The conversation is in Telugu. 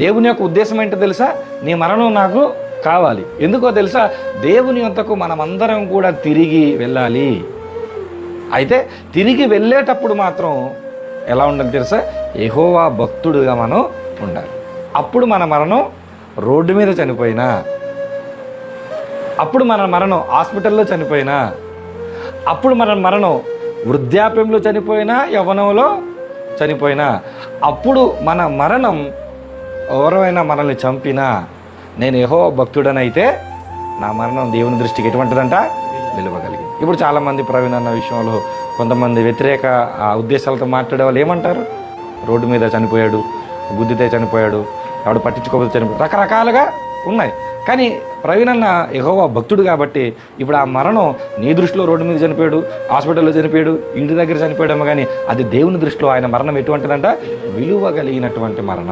దేవుని యొక్క ఉద్దేశం ఏంటో తెలుసా? నీ మరణం నాకు కావాలి. ఎందుకో తెలుసా? దేవుని యొద్దకు మనమందరం కూడా తిరిగి వెళ్ళాలి. అయితే తిరిగి వెళ్ళేటప్పుడు మాత్రం ఎలా ఉండాలి తెలుసా? యెహోవా భక్తుడుగా మనం ఉండాలి. అప్పుడు మన మరణం రోడ్డు మీద చనిపోయినా, అప్పుడు మన మరణం హాస్పిటల్లో చనిపోయినా, అప్పుడు మన మరణం వృద్ధాప్యంలో చనిపోయినా, యవ్వనంలో చనిపోయినా, అప్పుడు మన మరణం ఎవరైనా మనల్ని చంపినా, నేను యెహోవా భక్తుడనైతే నా మరణం దేవుని దృష్టికి ఎటువంటిదంట? విలువగలిగింది. ఇప్పుడు చాలామంది ప్రవీణ్ అన్న విషయంలో కొంతమంది వ్యతిరేక ఉద్దేశాలతో మాట్లాడే వాళ్ళు ఏమంటారు? రోడ్డు మీద చనిపోయాడు, గుద్దితే చనిపోయాడు, ఎవడు పట్టించుకోకపోతే చనిపోయాడు, రకరకాలుగా ఉన్నాయి. కానీ ప్రవీణ్ అన్న యెహోవా భక్తుడు కాబట్టి ఇప్పుడు ఆ మరణం నీ దృష్టిలో రోడ్డు మీద చనిపోయాడు, హాస్పిటల్లో చనిపోయాడు, ఇంటి దగ్గర చనిపోయాడేమో, కానీ అది దేవుని దృష్టిలో ఆయన మరణం ఎటువంటిదంట? విలువ కలిగినటువంటి మరణం.